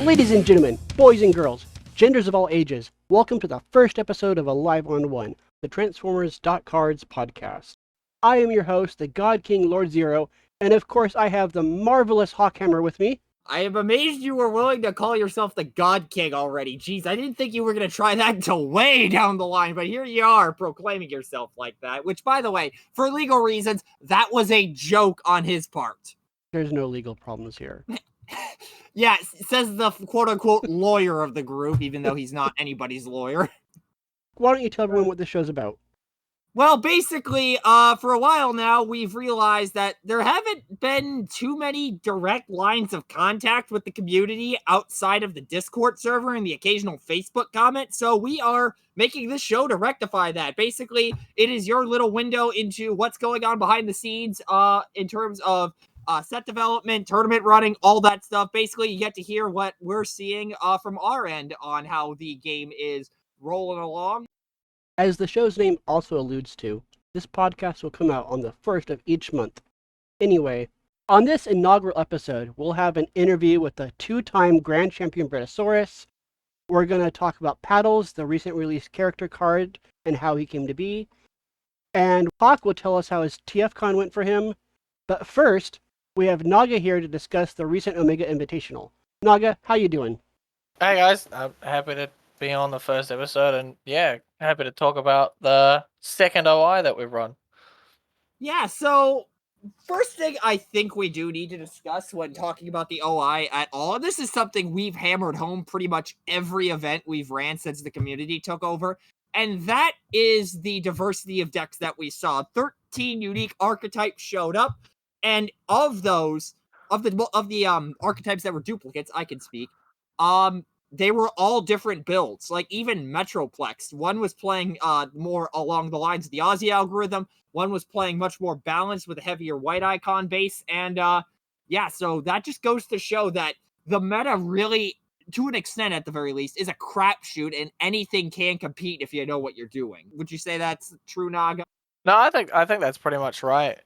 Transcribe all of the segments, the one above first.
Ladies and gentlemen, boys and girls, genders of all ages, welcome to the first episode of Alive on One, the Transformers.cards podcast. I am your host, the God King Lord Zero, and of course I have the marvelous Hawkhammer with me. I am amazed you were willing to call yourself the God King already. Jeez, I didn't think you were going to try that until way down the line, but here you are proclaiming yourself like that, which, by the way, for legal reasons, that was a joke on his part. There's no legal problems here. Yeah, says the quote-unquote lawyer of the group, even though he's not anybody's lawyer. Why don't you tell everyone what this show's about? Well, basically, for a while now, we've realized that there haven't been too many direct lines of contact with the community outside of the Discord server and the occasional Facebook comment, so we are making this show to rectify that. Basically, it is your little window into what's going on behind the scenes, in terms of set development, tournament running, all that stuff. Basically, you get to hear what we're seeing from our end on how the game is rolling along. As the show's name also alludes to, this podcast will come out on the first of each month. Anyway, on this inaugural episode, we'll have an interview with the two-time Grand Champion Brachiosaurus. We're going to talk about Paddles, the recent released character card, and how he came to be. And Hawk will tell us how his TFCon went for him. But first, we have Naga here to discuss the recent Omega Invitational. Naga, how you doing? Hey guys, I'm happy to be on the first episode, and yeah, happy to talk about the second OI that we've run. Yeah, so first thing I think we do need to discuss when talking about the OI at all, and this is something we've hammered home pretty much every event we've ran since the community took over, and that is the diversity of decks that we saw. 13 unique archetypes showed up, and of those, of the archetypes that were duplicates, I can speak, they were all different builds. Like even Metroplex, one was playing more along the lines of the Aussie algorithm, one was playing much more balanced with a heavier white icon base, and yeah, so that just goes to show that the meta really, to an extent at the very least, is a crapshoot, and anything can compete if you know what you're doing. Would you say that's true, Naga? No, I think that's pretty much right.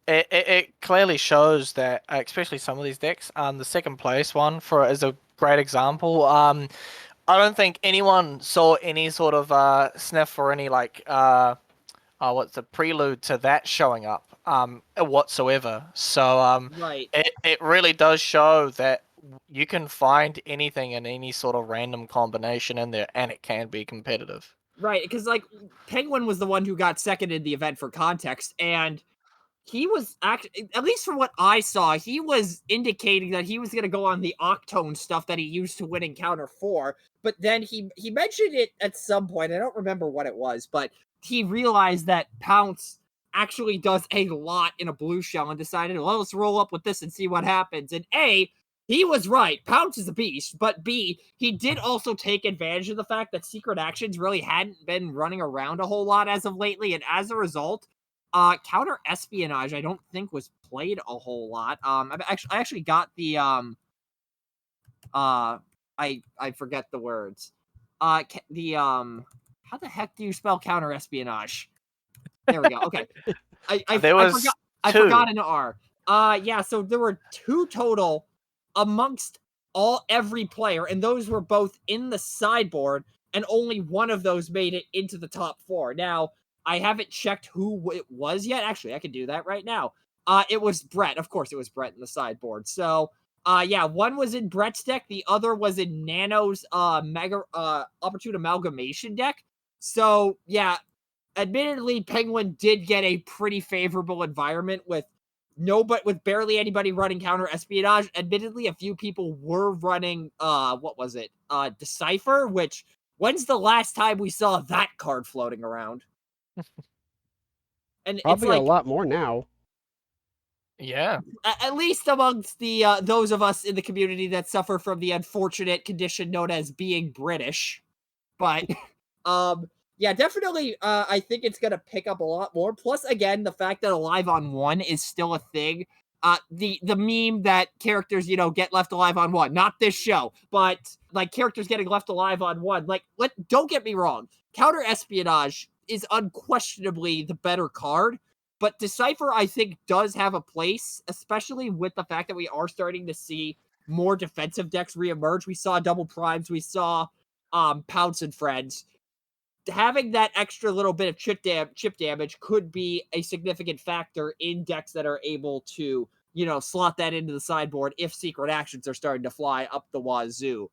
It clearly shows that, especially some of these decks, the second place one is a great example. I don't think anyone saw any sort of sniff or any what's the prelude to that showing up whatsoever. So Right. it really does show that you can find anything in any sort of random combination in there, and it can be competitive. Right, because like Penguin was the one who got second in the event for context, and he was at least from what I saw, he was indicating that he was going to go on the Octone stuff that he used to win Encounter 4, but then he mentioned it at some point, I don't remember what it was, but he realized that Pounce actually does a lot in a blue shell and decided, well, let's roll up with this and see what happens. And A, he was right, Pounce is a beast, but B, he did also take advantage of the fact that Secret Actions really hadn't been running around a whole lot as of lately, and as a result, counter espionage, I don't think was played a whole lot. I actually got the I forget the words. How the heck do you spell counter espionage? There we go. Okay, I forgot an R. Yeah, so there were 2 total amongst every player, and those were both in the sideboard, and only one of those made it into the top 4. Now, I haven't checked who it was yet. Actually, I can do that right now. It was Brett. Of course, it was Brett in the sideboard. So, yeah, one was in Brett's deck. The other was in Nano's Mega Opportune Amalgamation deck. So, yeah, admittedly, Penguin did get a pretty favorable environment with barely anybody running counter espionage. Admittedly, a few people were running Decipher, which, when's the last time we saw that card floating around? And Probably it's like, a lot more now. Yeah. At least amongst the those of us in the community that suffer from the unfortunate condition known as being British. But yeah, definitely I think it's gonna pick up a lot more. Plus, again, the fact that Alive on One is still a thing. The meme that characters, get left alive on one. Not this show, but like characters getting left alive on one. Like, don't get me wrong. Counter espionage is unquestionably the better card, but Decipher, I think, does have a place, especially with the fact that we are starting to see more defensive decks reemerge. We saw Double Primes. We saw Pounce and Friends. Having that extra little bit of chip damage could be a significant factor in decks that are able to, slot that into the sideboard if secret actions are starting to fly up the wazoo.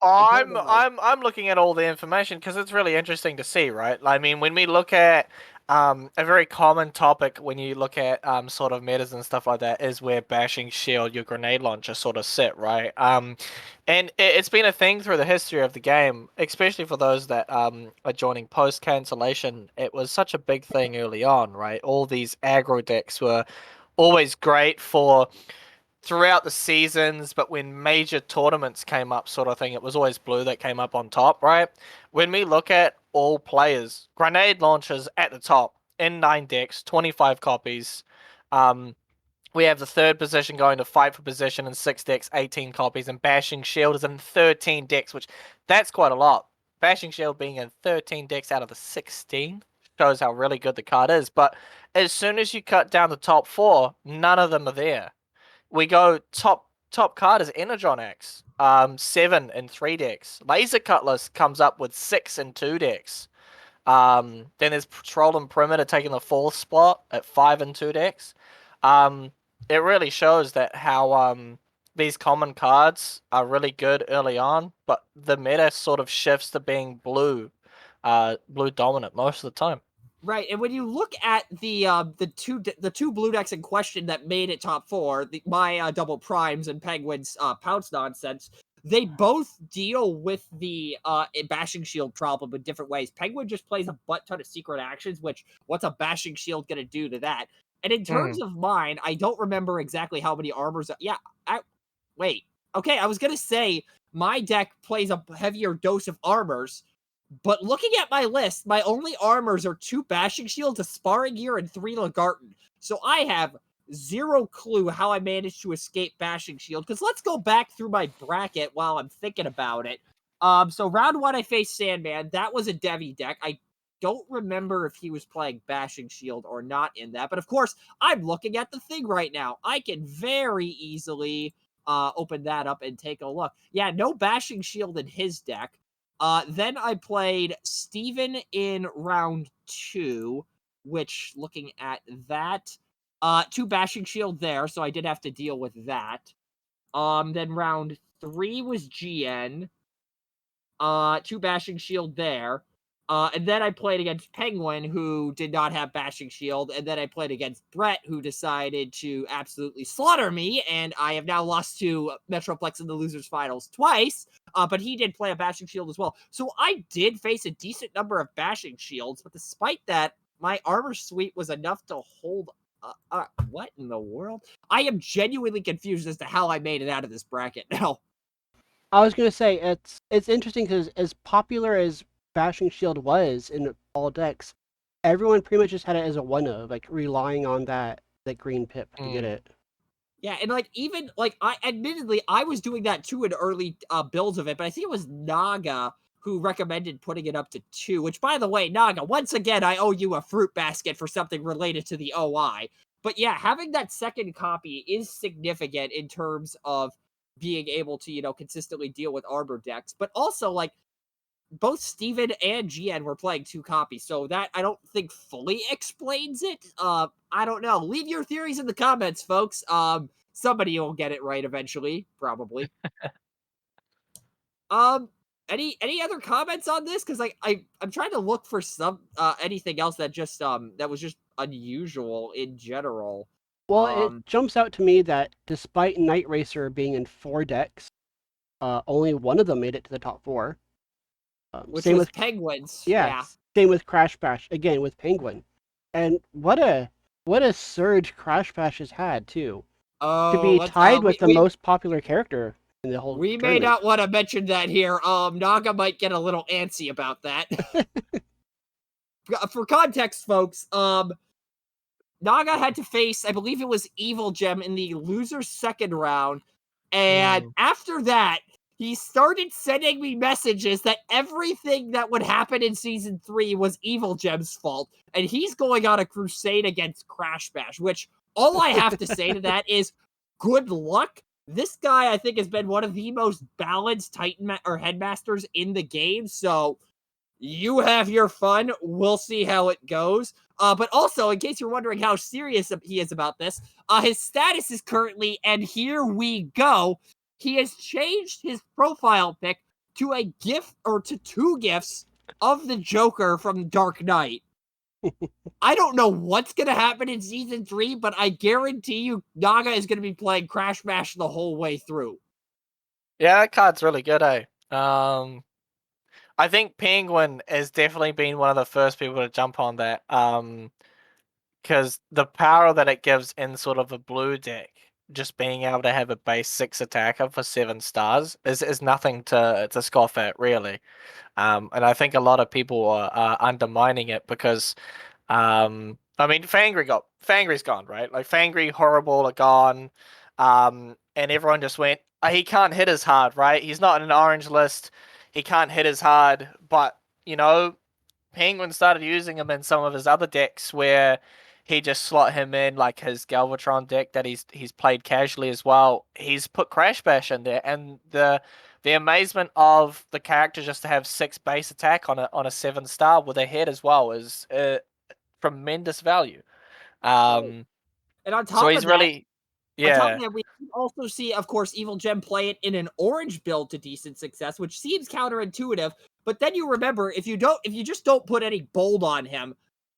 I'm looking at all the information because it's really interesting to see, right? I mean, when we look at a very common topic when you look at sort of metas and stuff like that is where Bashing Shield, your grenade launcher, sort of sit, right? And it's been a thing through the history of the game, especially for those that are joining post cancellation. It was such a big thing early on, right? All these aggro decks were always great for throughout the seasons, but when major tournaments came up, sort of thing, it was always blue that came up on top, right? When we look at all players, grenade launchers at the top in 9 decks, 25 copies. We have the third position going to fight for position in 6 decks, 18 copies, and Bashing Shield is in 13 decks, which that's quite a lot. Bashing Shield being in 13 decks out of the 16 shows how really good the card is. But as soon as you cut down the top 4, none of them are there. We go top card is Energon X, 7 in 3 decks. Laser Cutlass comes up with 6 in 2 decks. Then there's Patrol and Perimeter taking the 4th spot at 5 in 2 decks. It really shows that how these common cards are really good early on, but the meta sort of shifts to being blue dominant most of the time. Right, and when you look at the two blue decks in question that made it top 4, my Double Primes and Penguins Pounce nonsense, they both deal with the Bashing Shield problem in different ways. Penguin just plays a butt ton of secret actions, which what's a Bashing Shield going to do to that? And in terms of mine, I don't remember exactly how many armors. Wait. Okay, I was going to say my deck plays a heavier dose of armors. But looking at my list, my only armors are 2 Bashing Shields, a Sparring Gear, and 3 Lagarten. So I have zero clue how I managed to escape Bashing Shield. Because let's go back through my bracket while I'm thinking about it. So round 1, I faced Sandman. That was a Devi deck. I don't remember if he was playing Bashing Shield or not in that. But of course, I'm looking at the thing right now. I can very easily open that up and take a look. Yeah, no Bashing Shield in his deck. Then I played Steven in round 2, which, looking at that, 2 Bashing Shield there, so I did have to deal with that. Then round 3 was GN, 2 Bashing Shield there. And then I played against Penguin, who did not have Bashing Shield, and then I played against Brett, who decided to absolutely slaughter me, and I have now lost to Metroplex in the Losers Finals twice, but he did play a Bashing Shield as well. So I did face a decent number of Bashing Shields, but despite that, my armor suite was enough to hold... what in the world? I am genuinely confused as to how I made it out of this bracket now. I was going to say, it's interesting because as popular as Bashing Shield was in all decks, everyone pretty much just had it as a one-of, like relying on that green pip to get it. Yeah, and even I was doing that too in early builds of it, but I think it was Naga who recommended putting it up to 2, which, by the way, Naga, once again, I owe you a fruit basket for something related to the OI. But yeah, having that second copy is significant in terms of being able to, consistently deal with armor decks, but also, both Steven and GN were playing 2 copies, so that I don't think fully explains it. I don't know. Leave your theories in the comments, folks. Somebody will get it right eventually, probably. Any other comments on this? Because I'm trying to look for some anything else that just that was just unusual in general. Well, it jumps out to me that despite Night Racer being in 4 decks, only one of them made it to the top 4. Which was Penguins. Yeah. Same with Crash Bash, again with Penguin. And what a surge Crash Bash has had too. To be tied with the most popular character in the whole We tournament. may not want to mention that here. Naga might get a little antsy about that. For context, folks, Naga had to face, I believe it was Evil Gem in the loser's second round. And after that, he started sending me messages that everything that would happen in Season 3 was Evil Gem's fault. And he's going on a crusade against Crash Bash, which all I have to say to that is good luck. This guy, I think, has been one of the most balanced or headmasters in the game. So you have your fun. We'll see how it goes. But also, in case you're wondering how serious he is about this, his status is currently, and here we go, he has changed his profile pic to a GIF, or to 2 GIFs of the Joker from Dark Knight. I don't know what's going to happen in Season 3, but I guarantee you Naga is going to be playing Crash Bash the whole way through. Yeah, that card's really good, eh? I think Penguin has definitely been one of the first people to jump on that. Because the power that it gives in sort of a blue deck, just being able to have a base 6 attacker for 7 stars is nothing to scoff at, really. And I think a lot of people are undermining it because, I mean, Fangry's gone, right? Like, Fangry, Horrible are gone, and everyone just went, he can't hit as hard, right? He's not in an orange list, he can't hit as hard, but, Penguin started using him in some of his other decks where he just slot him in, like his Galvatron deck that he's played casually as well. He's put Crash Bash in there, and the amazement of the character just to have 6 base attack on a 7-star with a head as well is tremendous value. And on top so of he's that, really, on top of that, we also see, of course, Evil Gem play it in an orange build to decent success, which seems counterintuitive. But then you remember, if you just don't put any bold on him,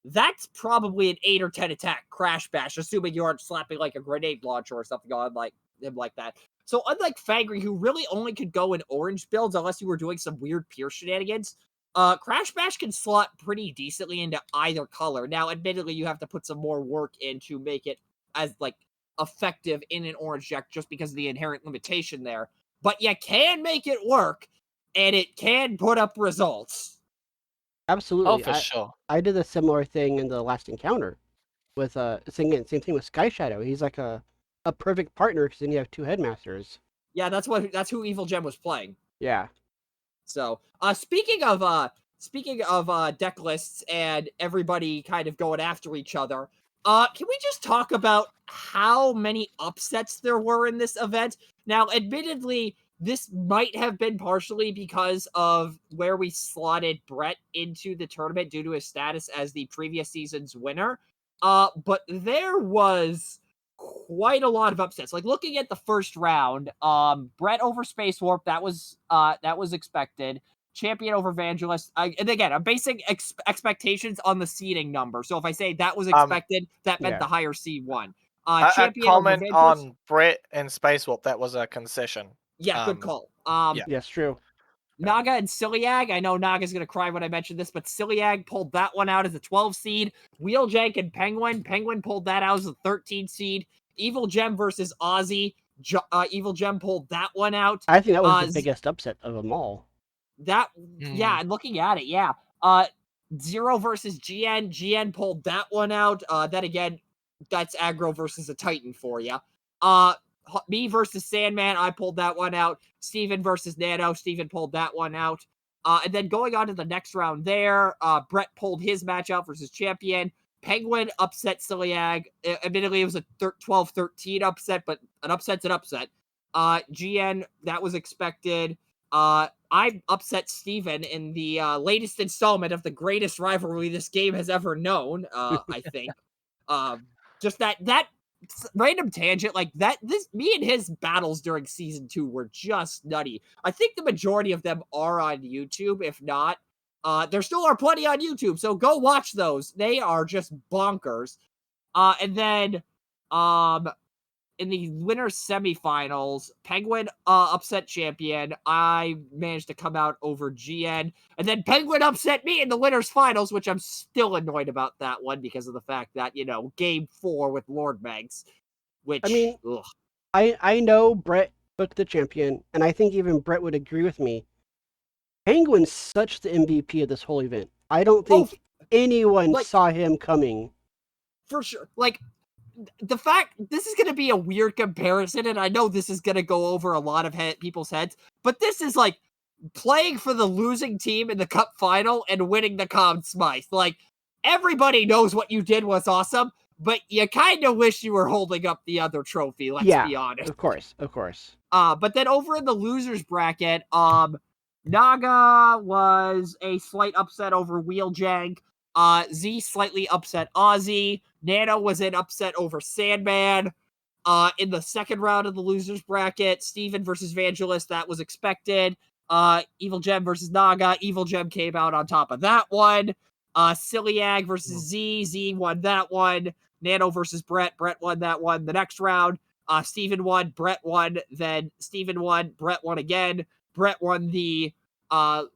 that's probably an 8 or 10 attack Crash Bash, assuming you aren't slapping like a grenade launcher or something on like him like that. So unlike Fangry, who really only could go in orange builds unless you were doing some weird Pierce shenanigans, Crash Bash can slot pretty decently into either color. Now, admittedly, you have to put some more work in to make it as like effective in an orange deck just because of the inherent limitation there. But you can make it work, and it can put up results. Absolutely. Oh, for sure. I did a similar thing in the last encounter with same thing with Sky Shadow. He's like a perfect partner because then you have 2 headmasters. Yeah, that's who Evil Gem was playing. Yeah. So, speaking of deck lists and everybody kind of going after each other, can we just talk about how many upsets there were in this event? Now, admittedly, this might have been partially because of where we slotted Brett into the tournament due to his status as the previous season's winner. But there was quite a lot of upsets. Like, looking at the first round, Brett over Space Warp, that was expected. Champion over Evangelist. And again, I'm basing expectations on the seeding number. So if I say that was expected, that meant the higher seed won. A comment on Brett and Space Warp, that was a concession. Yeah, good call. Yes, true. Naga and Ciliag. I know Naga's going to cry when I mention this, but Ciliag pulled that one out as a 12 seed. Wheeljank and Penguin. Penguin pulled that out as a 13 seed. Evil Gem versus Ozzy. Evil Gem pulled that one out. I think that was the biggest upset of them all. Yeah, and looking at it, yeah. Zero versus GN. GN pulled that one out. Then again, that's aggro versus a Titan for you. Me versus Sandman, I pulled that one out. Steven versus Nano, Steven pulled that one out. And then going on to the next round there, Brett pulled his match out versus Champion. Penguin upset Ciliag. Admittedly, it was a 12-13 upset, but an upset's an upset. GN, that was expected. I upset Steven in the latest installment of the greatest rivalry this game has ever known, I think. Just that random tangent like that, me and his battles during season 2 were just nutty. I think the majority of them are on YouTube. If not, there still are plenty on YouTube, so go watch those. They are just bonkers. And then in the winners semifinals, Penguin upset Champion. I managed to come out over GN. And then Penguin upset me in the winners finals, which I'm still annoyed about that one because of the fact that, game 4 with Lord Megs. Which, I mean, I know Brett took the Champion, and I think even Brett would agree with me. Penguin's such the MVP of this whole event. I don't think anyone saw him coming. For sure. Like, the fact, this is going to be a weird comparison, and I know this is going to go over a lot of people's heads, but this is like playing for the losing team in the cup final and winning the Conn Smythe. Like, everybody knows what you did was awesome, but you kind of wish you were holding up the other trophy, let's be honest. Of course. But then over in the losers bracket, Naga was a slight upset over Wheeljank. Z slightly upset Ozzy. Nano was an upset over Sandman. In the second round of the losers bracket, Steven versus Vangelis, that was expected. Evil Gem versus Naga. Evil Gem came out on top of that one. Ciliag versus Z. Z won that one. Nano versus Brett. Brett won that one. The next round, Steven won. Brett won. Then Steven won. Brett won again. Brett won the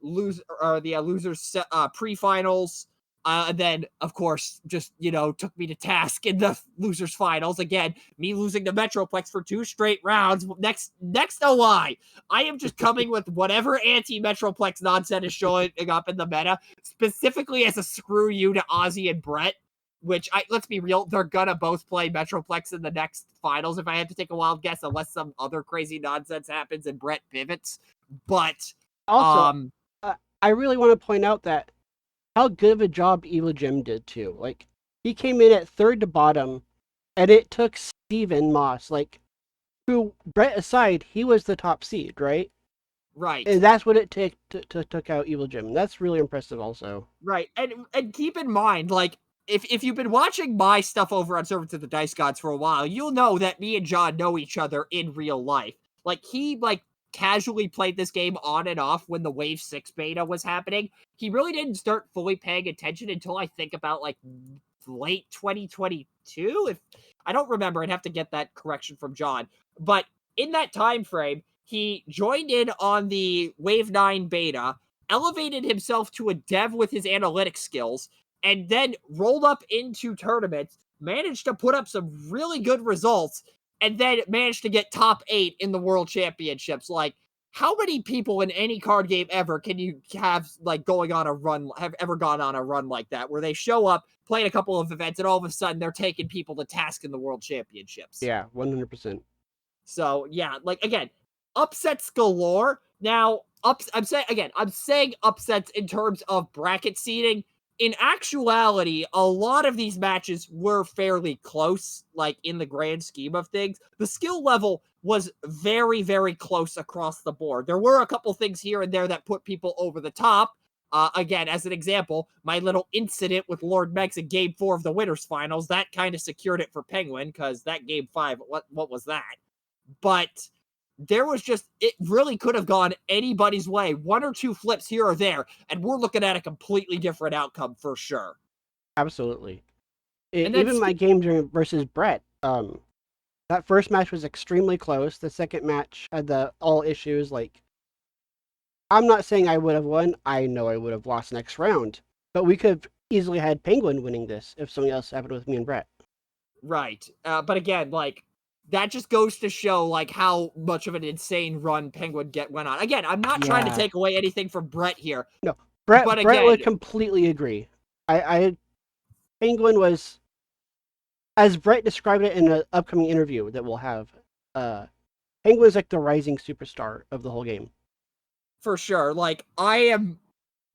losers pre-finals. And then, of course, just, took me to task in the losers finals. Again, me losing to Metroplex for 2 straight rounds. Next OI. I am just coming with whatever anti-Metroplex nonsense is showing up in the meta, specifically as a screw you to Ozzy and Brett, which, let's be real, they're gonna both play Metroplex in the next finals if I had to take a wild guess, unless some other crazy nonsense happens and Brett pivots. But, also, I really want to point out that how good of a job Evil Jim did too. Like, he came in at 3rd to bottom, and it took Steven Moss, who, Brett aside, he was the top seed, right? Right. And that's what it took out Evil Jim. That's really impressive also. Right. And keep in mind, if you've been watching my stuff over on Servants of the Dice Gods for a while, you'll know that me and John know each other in real life. He casually played this game on and off when the Wave 6 beta was happening. He really didn't start fully paying attention until I think about late 2022. If I don't remember, I'd have to get that correction from John. But in that time frame, he joined in on the Wave 9 beta, elevated himself to a dev with his analytics skills, and then rolled up into tournaments, managed to put up some really good results, and then managed to get top 8 in the World Championships. How many people in any card game ever can you have, going on a run, have ever gone on a run like that, where they show up, play a couple of events, and all of a sudden they're taking people to task in the World Championships? Yeah, 100%. So, yeah, again, upsets galore. Now, I'm saying upsets in terms of bracket seeding. In actuality, a lot of these matches were fairly close, in the grand scheme of things. The skill level was very, very close across the board. There were a couple things here and there that put people over the top. Again, as an example, my little incident with Lord Megs in Game 4 of the Winners Finals, that kind of secured it for Penguin, because that Game 5, what was that? But there was it really could have gone anybody's way. 1 or 2 flips here or there, and we're looking at a completely different outcome for sure. Absolutely. Even my game versus Brett, that first match was extremely close. The second match had all issues. I'm not saying I would have won. I know I would have lost next round. But we could have easily had Penguin winning this if something else happened with me and Brett. Right. But again, that just goes to show how much of an insane run Penguin went on. Again, I'm not trying to take away anything from Brett here. No, Brett would completely agree. Penguin was, as Brett described it in an upcoming interview that we'll have, Penguin's the rising superstar of the whole game. For sure.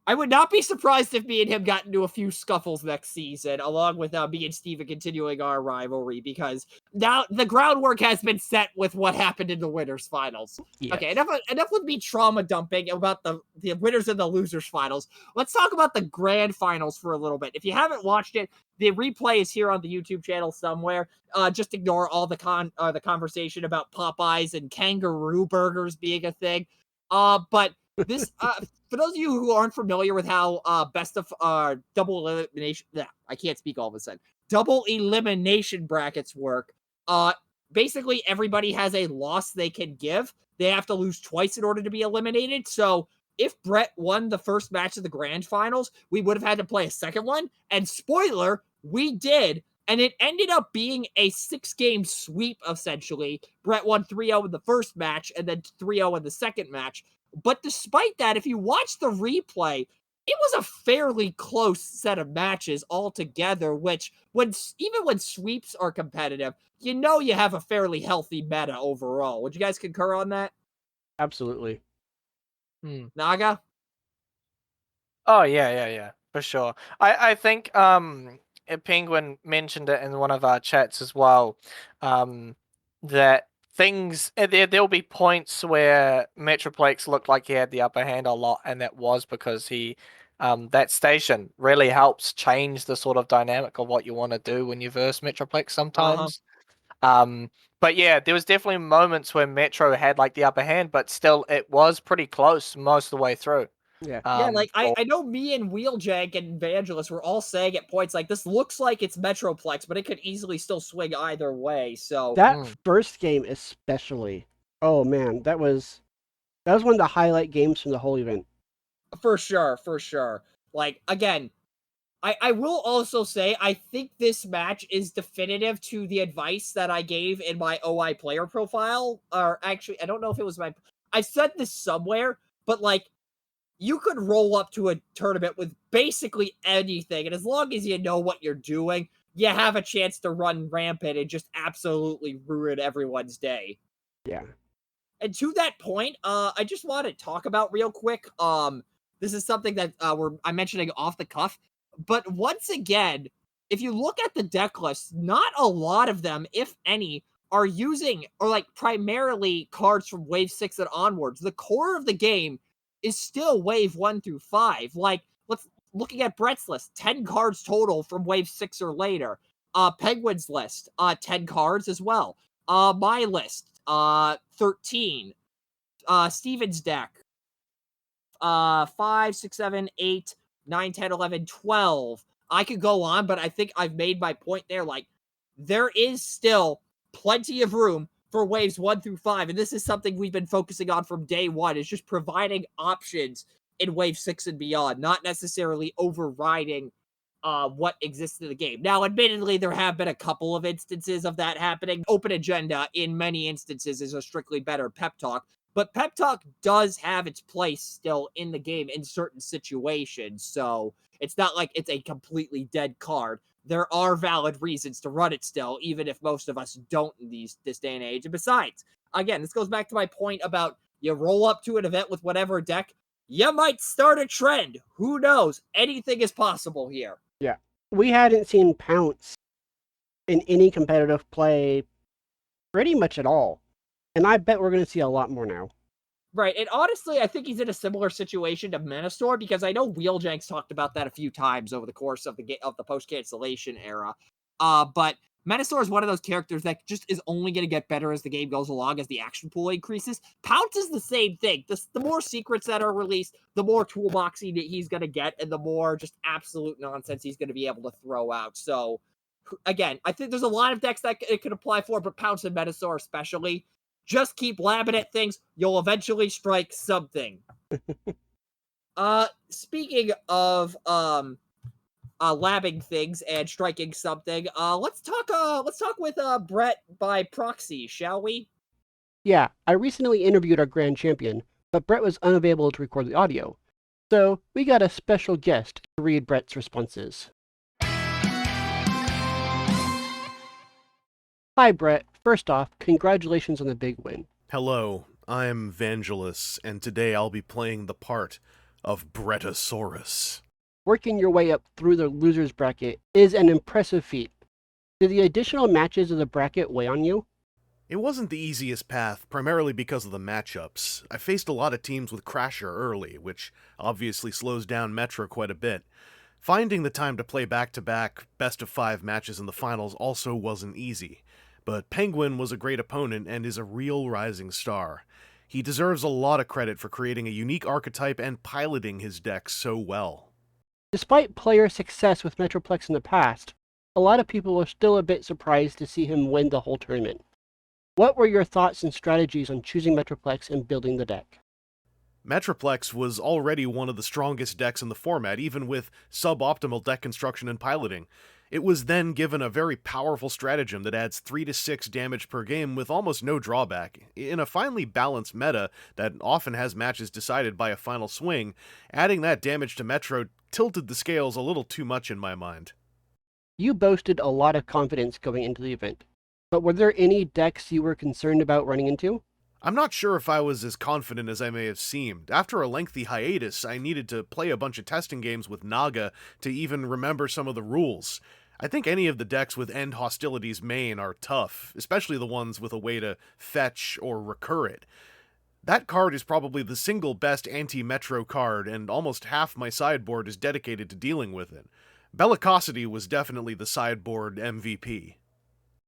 I would not be surprised if me and him got into a few scuffles next season, along with me and Steven continuing our rivalry, because now the groundwork has been set with what happened in the Winners Finals. Yes. Okay, enough with me trauma dumping about the winners and the losers finals. Let's talk about the grand finals for a little bit. If you haven't watched it, the replay is here on the YouTube channel somewhere. Just ignore all the conversation about Popeyes and kangaroo burgers being a thing. But this, for those of you who aren't familiar with how best of double elimination, I can't speak all of a sudden. Double elimination brackets work. Basically, everybody has a loss they can give. They have to lose twice in order to be eliminated. So if Brett won the first match of the grand finals, we would have had to play a second one. And spoiler, we did. And it ended up being a 6-game sweep, essentially. Brett won 3-0 in the first match and then 3-0 in the second match. But despite that, if you watch the replay, it was a fairly close set of matches altogether, which, even when sweeps are competitive, you have a fairly healthy meta overall. Would you guys concur on that? Absolutely. Naga? Oh, yeah, for sure. I think Penguin mentioned it in one of our chats as well, that there'll be points where Metroplex looked like he had the upper hand a lot, and that was because that station really helps change the sort of dynamic of what you want to do when you verse Metroplex sometimes. But yeah, there was definitely moments where Metro had like the upper hand, but still it was pretty close most of the way through. Yeah. I know me and Wheeljank and Evangelist were all saying at points like, this looks like it's Metroplex, but it could easily still swing either way. So that first game especially, oh man, that was one of the highlight games from the whole event. For sure. Like, again, I will also say, I think this match is definitive to the advice that I gave in my OI player profile. Or actually, I don't know if it was I said this somewhere, but like, you could roll up to a tournament with basically anything, and as long as you know what you're doing, you have a chance to run rampant and just absolutely ruin everyone's day. Yeah. And to that point, I just want to talk about real quick. This is something that I'm mentioning off the cuff, but once again, if you look at the deck list, not a lot of them, if any, are using or like primarily cards from Wave 6 and onwards. The core of the game is still Wave 1 through 5. Like, looking at Brett's list, 10 cards total from Wave 6 or later. Penguin's list, 10 cards as well. My list, 13. Steven's deck, 5, 6, 7, 8, 9, 10, 11, 12. I could go on, but I think I've made my point there. Like, there is still plenty of room for waves 1 through 5, and this is something we've been focusing on from day one, is just providing options in wave 6 and beyond, not necessarily overriding what exists in the game. Now, admittedly, there have been a couple of instances of that happening. Open Agenda, in many instances, is a strictly better pep talk, but pep talk does have its place still in the game in certain situations, so it's not like it's a completely dead card. There are valid reasons to run it still, even if most of us don't in this day and age. And besides, again, this goes back to my point about you roll up to an event with whatever deck, you might start a trend. Who knows? Anything is possible here. Yeah. We hadn't seen Pounce in any competitive play pretty much at all. And I bet we're going to see a lot more now. Right, and honestly, I think he's in a similar situation to Menastor, because I know Wheeljank's talked about that a few times over the course of the post-cancellation era. But Menastor is one of those characters that just is only going to get better as the game goes along, as the action pool increases. Pounce is the same thing. The more secrets that are released, the more toolboxy that he's going to get, and the more just absolute nonsense he's going to be able to throw out. So, again, I think there's a lot of decks that it could apply for, but Pounce and Menastor especially. Just keep labbing at things. You'll eventually strike something. Speaking of labbing things and striking something, let's talk with Brett by proxy, shall we? Yeah, I recently interviewed our grand champion, but Brett was unavailable to record the audio. So we got a special guest to read Brett's responses. Hi, Brett. First off, congratulations on the big win. Hello, I'm Vangelis, and today I'll be playing the part of Bretosaurus. Working your way up through the loser's bracket is an impressive feat. Did the additional matches of the bracket weigh on you? It wasn't the easiest path, primarily because of the matchups. I faced a lot of teams with Crasher early, which obviously slows down Metro quite a bit. Finding the time to play back-to-back best-of-5 matches in the finals also wasn't easy. But Penguin was a great opponent and is a real rising star. He deserves a lot of credit for creating a unique archetype and piloting his deck so well. Despite player success with Metroplex in the past, a lot of people were still a bit surprised to see him win the whole tournament. What were your thoughts and strategies on choosing Metroplex and building the deck? Metroplex was already one of the strongest decks in the format, even with suboptimal deck construction and piloting. It was then given a very powerful stratagem that adds 3 to 6 damage per game with almost no drawback. In a finely balanced meta that often has matches decided by a final swing, adding that damage to Metro tilted the scales a little too much in my mind. You boasted a lot of confidence going into the event, but were there any decks you were concerned about running into? I'm not sure if I was as confident as I may have seemed. After a lengthy hiatus, I needed to play a bunch of testing games with Naga to even remember some of the rules. I think any of the decks with End Hostilities main are tough, especially the ones with a way to fetch or recur it. That card is probably the single best anti-Metro card, and almost half my sideboard is dedicated to dealing with it. Bellicosity was definitely the sideboard MVP.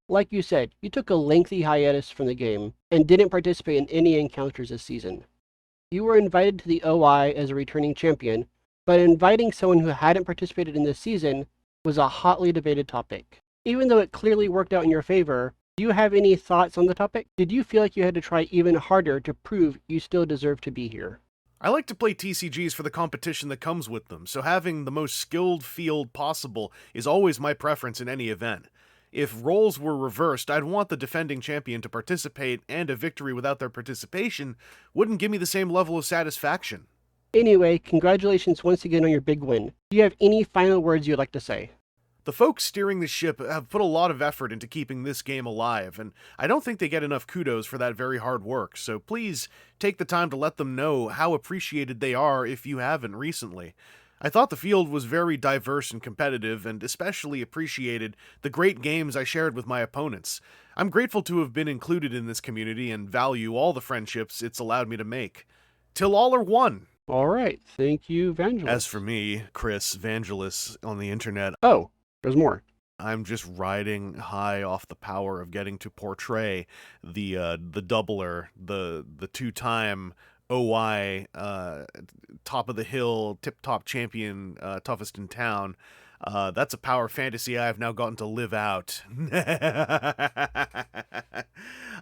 Like you said, you took a lengthy hiatus from the game and didn't participate in any encounters this season. You were invited to the OI as a returning champion, but inviting someone who hadn't participated in this season was a hotly debated topic. Even though it clearly worked out in your favor, do you have any thoughts on the topic? Did you feel like you had to try even harder to prove you still deserve to be here? I like to play TCGs for the competition that comes with them, so having the most skilled field possible is always my preference in any event. If roles were reversed, I'd want the defending champion to participate, and a victory without their participation wouldn't give me the same level of satisfaction. Anyway, congratulations once again on your big win. Do you have any final words you'd like to say? The folks steering the ship have put a lot of effort into keeping this game alive, and I don't think they get enough kudos for that very hard work, so please take the time to let them know how appreciated they are if you haven't recently. I thought the field was very diverse and competitive, and especially appreciated the great games I shared with my opponents. I'm grateful to have been included in this community and value all the friendships it's allowed me to make. Till all are one! Alright, thank you, Vangelis. As for me, Chris, Vangelis on the internet... Oh, there's more. I'm just riding high off the power of getting to portray the doubler, the two-time OI top of the hill, tip-top champion, toughest in town. That's a power fantasy I've now gotten to live out.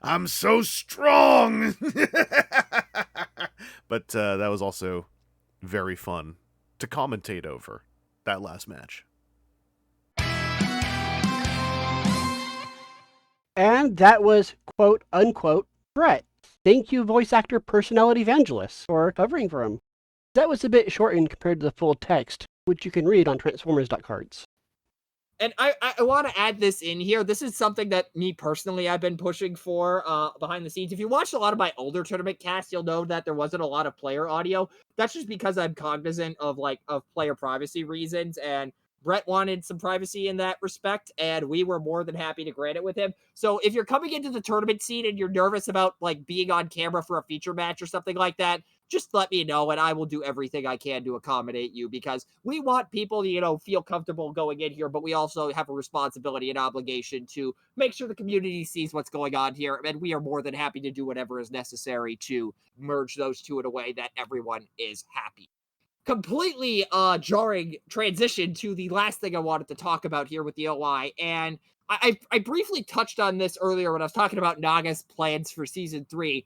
I'm so strong! But that was also very fun to commentate over that last match. And that was quote-unquote Brett. Thank you, voice actor personality Vangelis, for covering for him. That was a bit shortened compared to the full text, which you can read on Transformers.cards. And I want to add this in here. This is something that me personally I've been pushing for behind the scenes. If you watched a lot of my older tournament casts, you'll know that there wasn't a lot of player audio. That's just because I'm cognizant of player privacy reasons, and Brett wanted some privacy in that respect, and we were more than happy to grant it with him. So if you're coming into the tournament scene and you're nervous about being on camera for a feature match or something like that, just let me know, and I will do everything I can to accommodate you, because we want people to, feel comfortable going in here, but we also have a responsibility and obligation to make sure the community sees what's going on here, and we are more than happy to do whatever is necessary to merge those two in a way that everyone is happy. Completely jarring transition to the last thing I wanted to talk about here with the OI, and I briefly touched on this earlier when I was talking about Naga's plans for Season 3,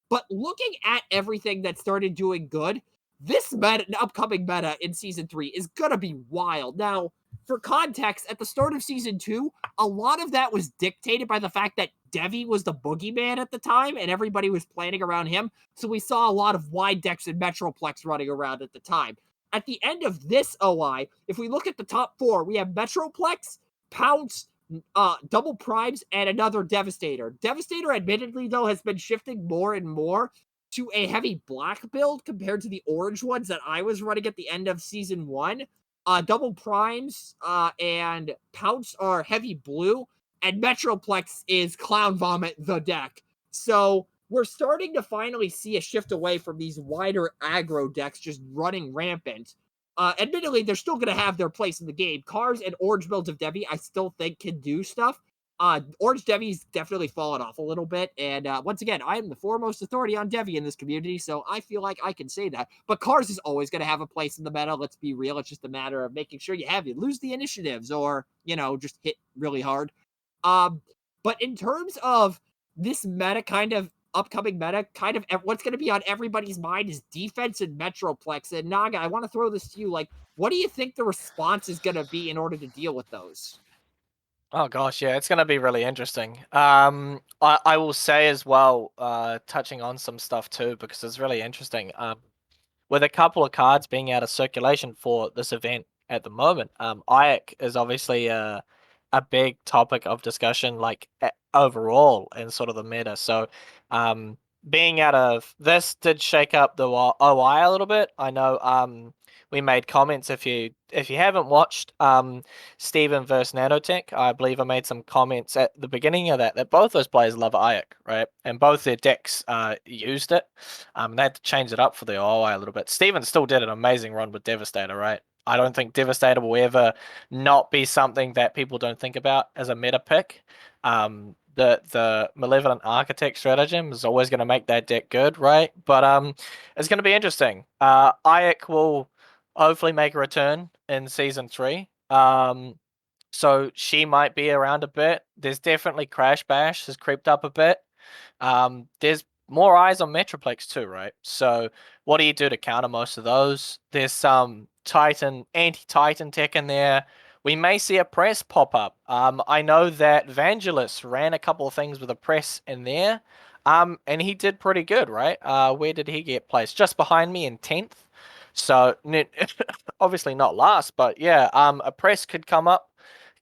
but looking at everything that started doing good, this upcoming meta in Season 3 is gonna be wild. Now, for context, at the start of Season 2, a lot of that was dictated by the fact that Devi was the boogeyman at the time, and everybody was planning around him, so we saw a lot of wide decks and Metroplex running around at the time. At the end of this OI, if we look at the top four, we have Metroplex, Pounce, Double Primes, and another Devastator. Devastator, admittedly, though, has been shifting more and more to a heavy black build compared to the orange ones that I was running at the end of Season 1. Double Primes and Pounce are heavy blue, and Metroplex is Clown Vomit, the deck. So we're starting to finally see a shift away from these wider aggro decks just running rampant. Admittedly, they're still going to have their place in the game. Cars and orange builds of Devi, I still think, can do stuff. Orange Devi's definitely fallen off a little bit, and once again, I am the foremost authority on Devi in this community, so I feel like I can say that. But Cars is always going to have a place in the meta, let's be real. It's just a matter of making sure you lose the initiatives, or, just hit really hard. But in terms of this meta upcoming meta, what's going to be on everybody's mind is defense and Metroplex. And Naga, I want to throw this to you. What do you think the response is going to be in order to deal with those? Oh gosh, yeah, it's going to be really interesting. I will say as well, touching on some stuff too, because it's really interesting. With a couple of cards being out of circulation for this event at the moment, IAC is obviously a big topic of discussion, overall in sort of the meta. So, being out of this did shake up the OI a little bit. I know we made comments. If you haven't watched Steven versus Nanotech, I believe I made some comments at the beginning of that both those players love Ayak, right? And both their decks used it. They had to change it up for the OI a little bit. Steven still did an amazing run with Devastator, right? I don't think Devastator will ever not be something that people don't think about as a meta pick. The Malevolent Architect stratagem is always going to make that deck good, right? But it's going to be interesting. Ayak will hopefully make a return in Season 3. So she might be around a bit. There's definitely Crash Bash has creeped up a bit. There's more eyes on Metroplex too, right? So what do you do to counter most of those? There's some anti-Titan tech in there. We may see a press pop up. I know that Vangelis ran a couple of things with a press in there. And he did pretty good, right? Where did he get placed? Just behind me in 10th. So obviously not last, but yeah, a press could come up,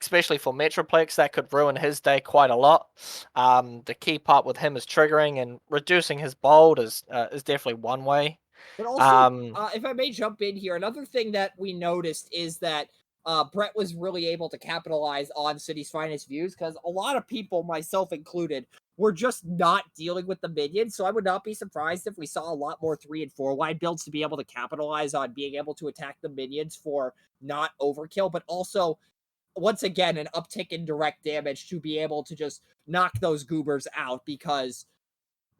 especially for Metroplex. That could ruin his day quite a lot. The key part with him is triggering and reducing his bold is definitely one way. But also, if I may jump in here, another thing that we noticed is that Brett was really able to capitalize on City's Finest views, because a lot of people, myself included, were just not dealing with the minions. So I would not be surprised if we saw a lot more 3 and 4 wide builds to be able to capitalize on being able to attack the minions for not overkill, but also, once again, an uptick in direct damage to be able to just knock those goobers out, because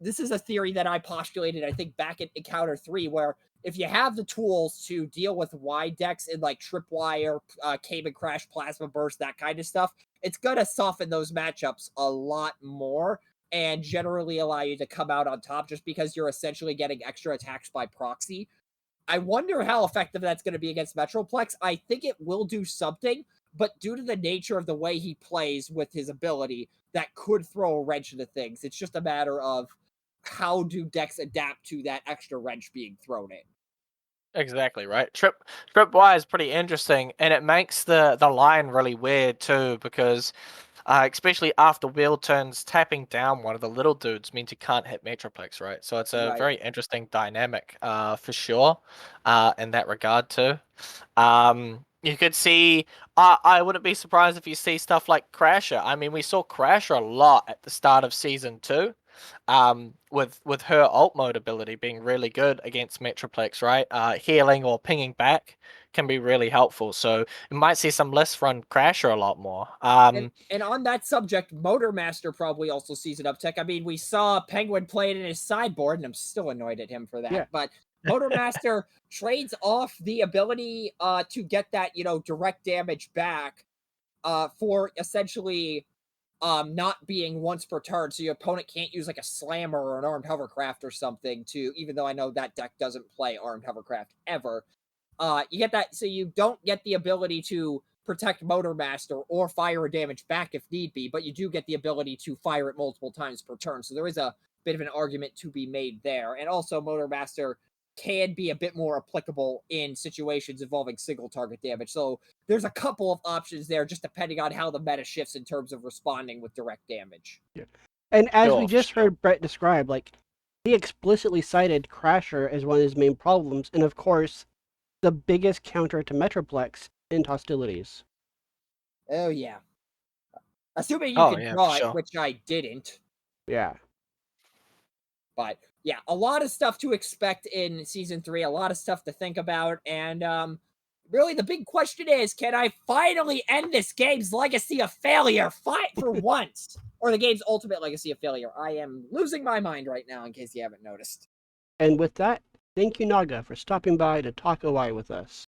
this is a theory that I postulated, I think, back in Encounter 3, where if you have the tools to deal with wide decks in like Tripwire, Cayman Crash, Plasma Burst, that kind of stuff, it's going to soften those matchups a lot more and generally allow you to come out on top, just because you're essentially getting extra attacks by proxy. I wonder how effective that's going to be against Metroplex. I think it will do something, but due to the nature of the way he plays with his ability, that could throw a wrench into things. It's just a matter of how do decks adapt to that extra wrench being thrown in. Exactly, right. Tripwire is pretty interesting, and it makes the line really weird too, because especially after wheel turns, tapping down one of the little dudes means you can't hit Metroplex, right? So it's a very interesting dynamic for sure in that regard too. You could see, I wouldn't be surprised if you see stuff like Crasher. I mean, we saw Crasher a lot at the start of Season 2. With her ult mode ability being really good against Metroplex, right? Healing or pinging back can be really helpful. So you might see some lists run Crasher a lot more. And on that subject, Motormaster probably also sees an uptick. I mean, we saw Penguin play it in his sideboard, and I'm still annoyed at him for that. Yeah. But Motormaster trades off the ability to get that, direct damage back for essentially not being once per turn, so your opponent can't use like a slammer or an armed hovercraft or something to, even though I know that deck doesn't play armed hovercraft ever. You get that, so you don't get the ability to protect Motormaster or fire a damage back if need be, but you do get the ability to fire it multiple times per turn. So there is a bit of an argument to be made there. And also Motormaster can be a bit more applicable in situations involving single target damage. So there's a couple of options there, just depending on how the meta shifts in terms of responding with direct damage. Yeah. And as we just heard Brett describe, like, he explicitly cited Crasher as one of his main problems, and of course, the biggest counter to Metroplex in hostilities. Oh, yeah. Assuming you can draw it, which I didn't. Yeah. But yeah, a lot of stuff to expect in Season 3, a lot of stuff to think about, and really the big question is, can I finally end this game's legacy of failure for once? Or the game's ultimate legacy of failure? I am losing my mind right now, in case you haven't noticed. And with that, thank you, Naga, for stopping by to talk OI with us.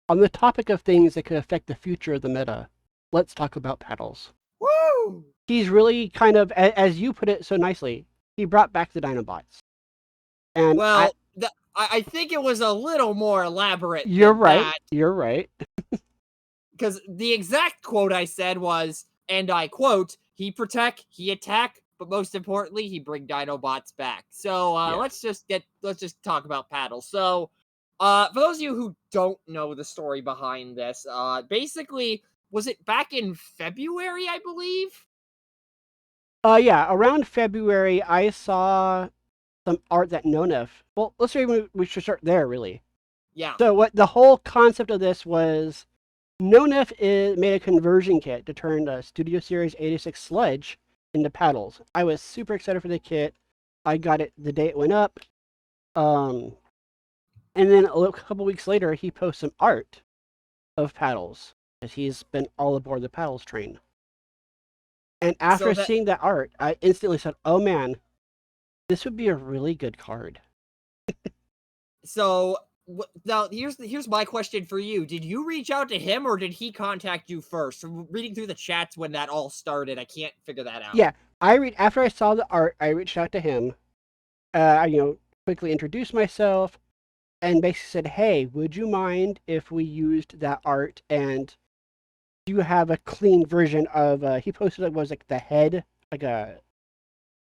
On the topic of things that could affect the future of the meta, let's talk about paddles. Woo! He's really kind of, as you put it so nicely, he brought back the Dinobots. And well, I think it was a little more elaborate. You're right. You're right. Because the exact quote I said was, and I quote, he protect, he attack, but most importantly, he bring Dinobots back. So let's just talk about paddles. So for those of you who don't know the story behind this, basically, was it back in February, I believe? Yeah, around February, I saw some art that Nonef. Well, let's say we should start there, really. Yeah. So what the whole concept of this was, Nonef made a conversion kit to turn the Studio Series 86 Sludge into paddles. I was super excited for the kit. I got it the day it went up. And then a couple weeks later, he posted some art of paddles, because he's been all aboard the paddles train. And after seeing that art, I instantly said, oh man, this would be a really good card. So now here's my question for you. Did you reach out to him or did he contact you first? From reading through the chats when that all started, I can't figure that out. Yeah, after I saw the art, I reached out to him. I quickly introduced myself and basically said, hey, would you mind if we used that art, and do you have a clean version of, he posted the head, like a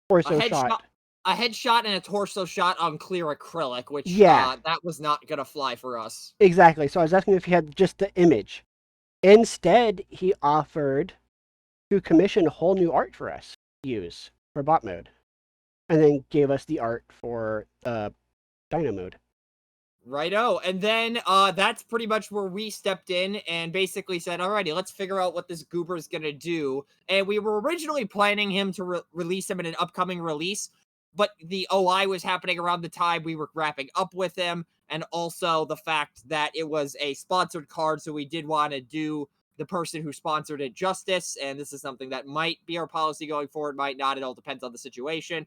torso shot. A headshot and a torso shot on clear acrylic, which that was not gonna fly for us. Exactly. So I was asking if he had just the image. Instead, he offered to commission whole new art for us to use for bot mode, and then gave us the art for Dino mode. Righto. And then that's pretty much where we stepped in and basically said, alrighty, let's figure out what this goober is gonna do. And we were originally planning him to release him in an upcoming release, but the OI was happening around the time we were wrapping up with him, and also the fact that it was a sponsored card, so we did want to do the person who sponsored it justice, and this is something that might be our policy going forward, might not, it all depends on the situation.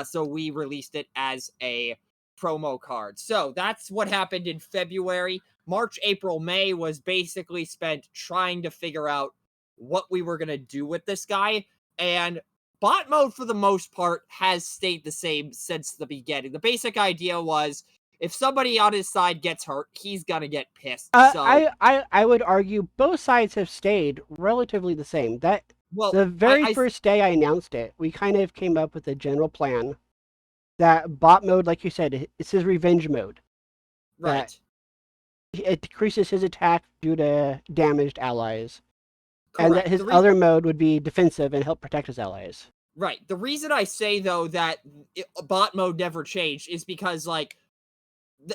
So we released it as a promo card. So that's what happened in February. March, April, May was basically spent trying to figure out what we were going to do with this guy, and bot mode, for the most part, has stayed the same since the beginning. The basic idea was, if somebody on his side gets hurt, he's gonna get pissed. I would argue both sides have stayed relatively the same. The very first day I announced it, we kind of came up with a general plan that bot mode, like you said, it's his revenge mode. Right. It decreases his attack due to damaged allies. Correct. And that his other mode would be defensive and help protect his allies. Right. The reason I say, though, that bot mode never changed is because,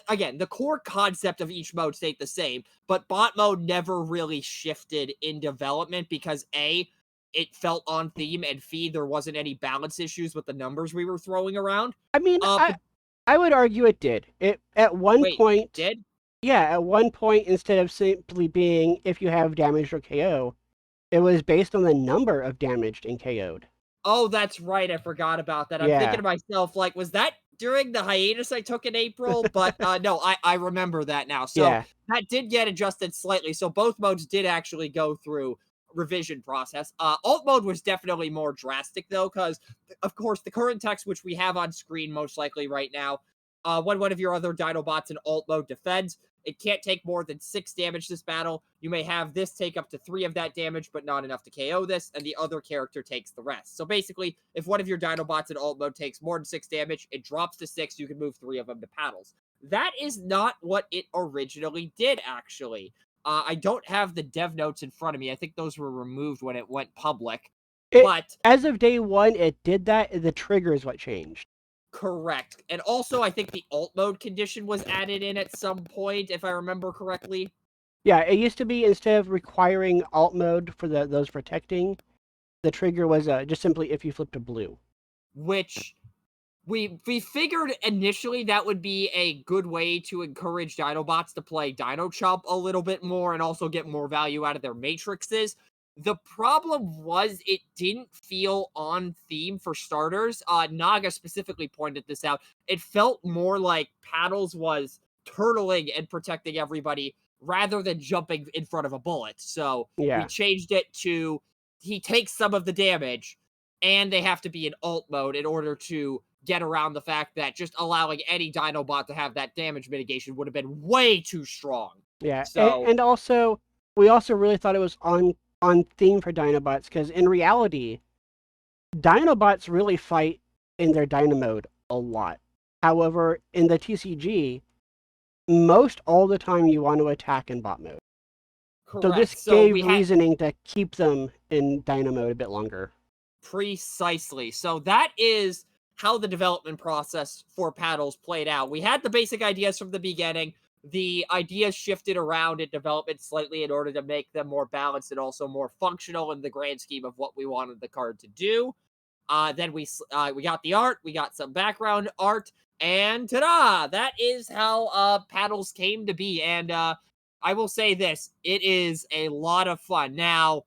again, the core concept of each mode stayed the same, but bot mode never really shifted in development because, A, it felt on theme, and B, there wasn't any balance issues with the numbers we were throwing around. I mean, I would argue it did. At one point... It did? Yeah, at one point, instead of simply being if you have damaged or KO, it was based on the number of damaged and KO'd. Oh, that's right. I forgot about that. I'm thinking to myself, was that during the hiatus I took in April? But no, I remember that now. So that did get adjusted slightly. So both modes did actually go through revision process. Alt mode was definitely more drastic, though, because, of course, the current text, which we have on screen most likely right now, when one of your other Dinobots in alt mode defends, it can't take more than 6 damage this battle. You may have this take up to 3 of that damage, but not enough to KO this, and the other character takes the rest. So basically, if one of your Dinobots in alt mode takes more than 6 damage, it drops to 6, you can move 3 of them to paddles. That is not what it originally did, actually. I don't have the dev notes in front of me. I think those were removed when it went public. But as of day 1, it did that. The trigger is what changed. Correct. And also, I think the alt mode condition was added in at some point, if I remember correctly. Yeah, it used to be, instead of requiring alt mode for those protecting, the trigger was just simply if you flip to blue. Which we figured initially that would be a good way to encourage Dinobots to play Dino Chomp a little bit more and also get more value out of their matrices. The problem was it didn't feel on theme for starters. Naga specifically pointed this out. It felt more like Paddles was turtling and protecting everybody rather than jumping in front of a bullet. So we changed it to he takes some of the damage and they have to be in alt mode in order to get around the fact that just allowing any Dinobot to have that damage mitigation would have been way too strong. Yeah, so, and also, we also really thought it was on theme for Dinobots, because in reality, Dinobots really fight in their Dino mode a lot. However, in the TCG, most all the time you want to attack in bot mode. Correct. So this gave reasoning to keep them in Dino mode a bit longer. Precisely. So that is how the development process for paddles played out. We had the basic ideas from the beginning. The ideas shifted around in development slightly in order to make them more balanced and also more functional in the grand scheme of what we wanted the card to do. Then we got the art, we got some background art, and ta-da! That is how paddles came to be. And I will say this, it is a lot of fun. Now,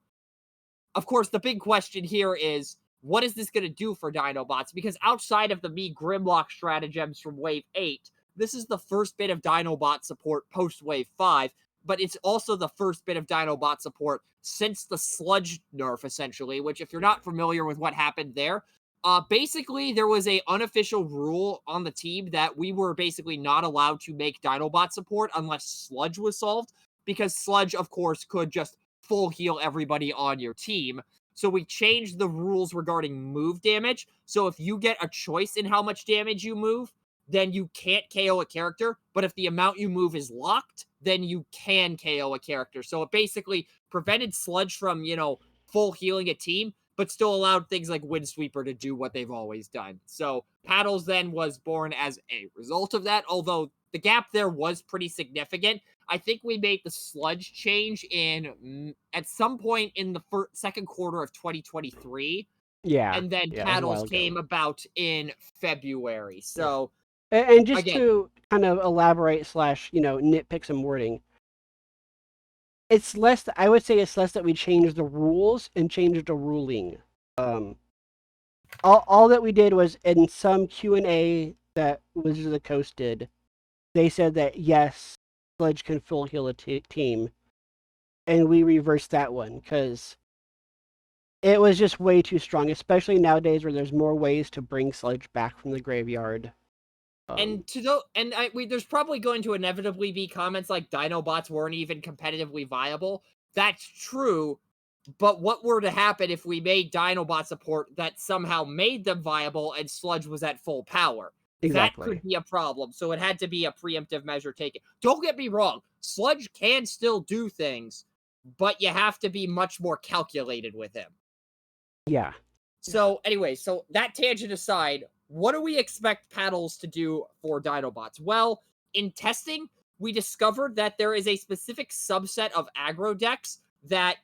of course, the big question here is, what is this going to do for Dinobots? Because outside of the Mii Grimlock stratagems from Wave 8, this is the first bit of Dinobot support post-Wave 5, but it's also the first bit of Dinobot support since the Sludge nerf, essentially, which, if you're not familiar with what happened there, basically, there was a unofficial rule on the team that we were basically not allowed to make Dinobot support unless Sludge was solved, because Sludge, of course, could just full heal everybody on your team. So we changed the rules regarding move damage. So if you get a choice in how much damage you move, then you can't KO a character. But if the amount you move is locked, then you can KO a character. So it basically prevented Sludge from, full healing a team, but still allowed things like Windsweeper to do what they've always done. So Paddles then was born as a result of that, although the gap there was pretty significant. I think we made the Sludge change at some point in the second quarter of 2023. Yeah. And then Paddles came about in February. So, and just again, to kind of elaborate / nitpick some wording, it's less. I would say it's less that we changed the rules and changed the ruling. All that we did was in some Q&A that Wizards of the Coast did, they said that yes, Sludge can full heal a team, and we reversed that one because it was just way too strong, especially nowadays where there's more ways to bring Sludge back from the graveyard. There's probably going to inevitably be comments like Dinobots weren't even competitively viable. That's true, but what were to happen if we made Dinobot support that somehow made them viable and Sludge was at full power? Exactly. That could be a problem, so it had to be a preemptive measure taken. Don't get me wrong, Sludge can still do things, but you have to be much more calculated with him. Yeah. So anyway, so that tangent aside, what do we expect Paddles to do for Dinobots? Well, in testing, we discovered that there is a specific subset of aggro decks that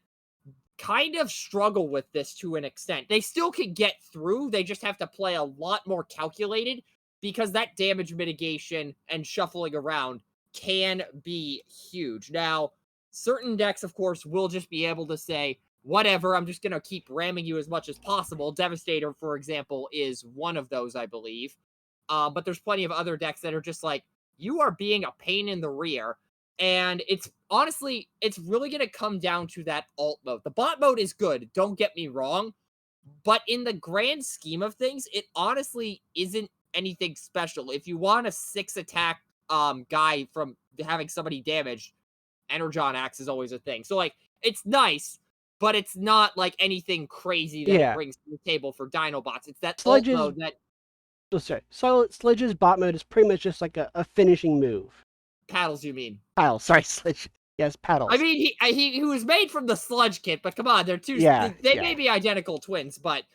kind of struggle with this to an extent. They still can get through, they just have to play a lot more calculated, because that damage mitigation and shuffling around can be huge. Now, certain decks, of course, will just be able to say, whatever, I'm just going to keep ramming you as much as possible. Devastator, for example, is one of those, I believe. But there's plenty of other decks that are just like, you are being a pain in the rear. And it's really going to come down to that alt mode. The bot mode is good, don't get me wrong. But in the grand scheme of things, it honestly isn't anything special. If you want a 6-attack guy from having somebody damaged, Energon Axe is always a thing. So, it's nice, but it's not like anything crazy that it brings to the table for Dinobots. It's that alt mode that... So Sludge's bot mode is pretty much just like a finishing move. Paddles, you mean? Paddles, sorry, Sludge. Yes, Paddles. I mean, he was made from the Sludge kit, but come on, they're two... They may be identical twins, but...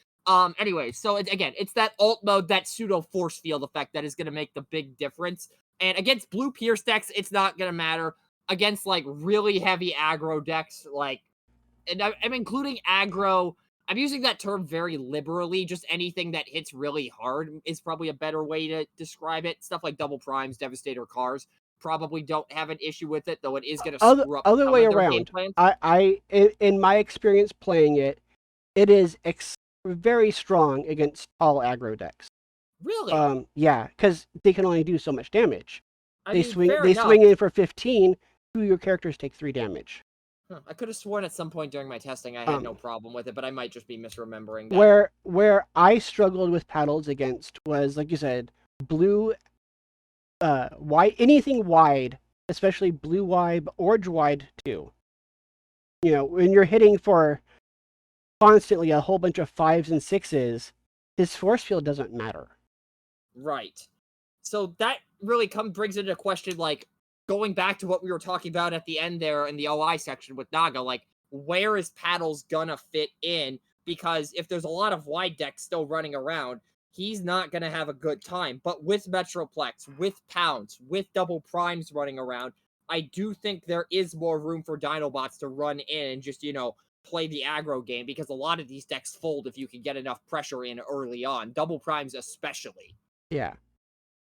Anyway, so it's that alt mode, that pseudo force field effect that is going to make the big difference. And against blue Pierce decks, it's not going to matter. Against, really heavy aggro decks, and I'm including aggro, I'm using that term very liberally, just anything that hits really hard is probably a better way to describe it. Stuff like Double Primes, Devastator Cars, probably don't have an issue with it, though it is going to screw up other way around. In my experience playing it, it is very strong against all aggro decks. Really? Yeah, because they can only do so much damage. They swing enough. in for 15. 2 of your characters take 3 damage. I could have sworn at some point during my testing I had no problem with it, but I might just be misremembering that. Where I struggled with Paddles against was, like you said, blue, wide, anything wide, especially blue wide, but orange wide too. When you're hitting for constantly a whole bunch of 5s and 6s, his force field doesn't matter. Right. So that really brings into question, going back to what we were talking about at the end there in the OI section with Naga, where is Paddles gonna fit in? Because if there's a lot of wide decks still running around, he's not going to have a good time. But with Metroplex, with Pounce, with double primes running around, I do think there is more room for Dinobots to run in and just, play the aggro game, because a lot of these decks fold if you can get enough pressure in early on, double primes especially. Yeah.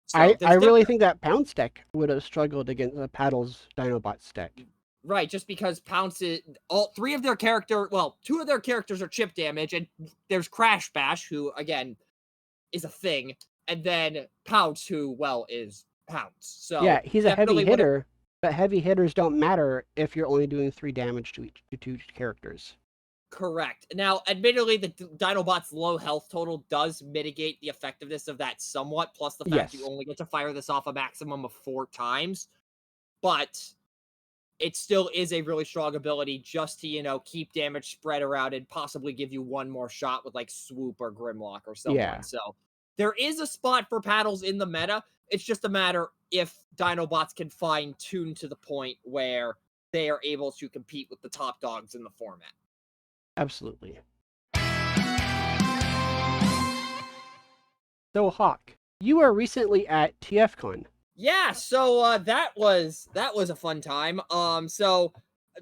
So I really think that Pounce deck would have struggled against the Paddles Dinobots deck. Right, just because Pounce is two of their characters are chip damage, and there's Crash Bash, who again is a thing, and then Pounce, who is Pounce. So yeah, he's a heavy hitter, but heavy hitters don't matter if you're only doing 3 damage to two characters. Correct. Now, admittedly, the Dinobot's low health total does mitigate the effectiveness of that somewhat, plus the fact you only get to fire this off a maximum of 4 times. But it still is a really strong ability just to, keep damage spread around and possibly give you one more shot with, Swoop or Grimlock or someone. Yeah. So there is a spot for Paddles in the meta. It's just a matter if Dinobots can fine-tune to the point where they are able to compete with the top dogs in the format. Absolutely. So, Hawk, you were recently at TFCon. Yeah, so that was a fun time. So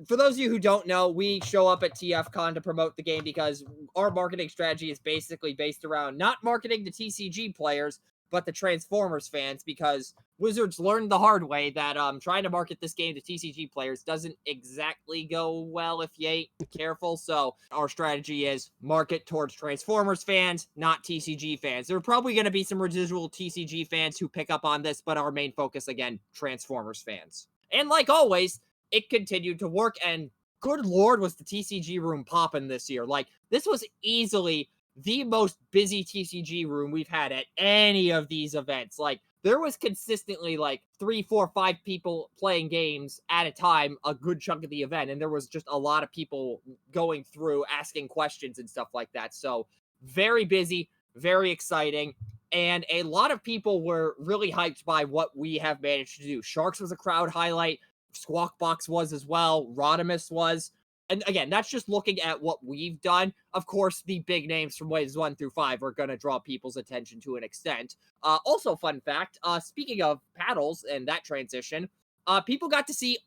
for those of you who don't know, we show up at TFCon to promote the game because our marketing strategy is basically based around not marketing the TCG players, but the Transformers fans, because Wizards learned the hard way that trying to market this game to TCG players doesn't exactly go well if you ain't careful. So our strategy is market towards Transformers fans, not TCG fans. There are probably going to be some residual TCG fans who pick up on this, but our main focus, again, Transformers fans. And like always, it continued to work, and good lord was the TCG room popping this year. This was easily the most busy TCG room we've had at any of these events. There was consistently 3, 4, 5 people playing games at a time a good chunk of the event, and there was just a lot of people going through, asking questions and stuff like that. So very busy, very exciting, and a lot of people were really hyped by what we have managed to do. Sharks was a crowd highlight, Squawkbox was as well, Rodimus was. And again, that's just looking at what we've done. Of course, the big names from waves 1 through 5 are going to draw people's attention to an extent. Also, fun fact, speaking of paddles and that transition, people got to see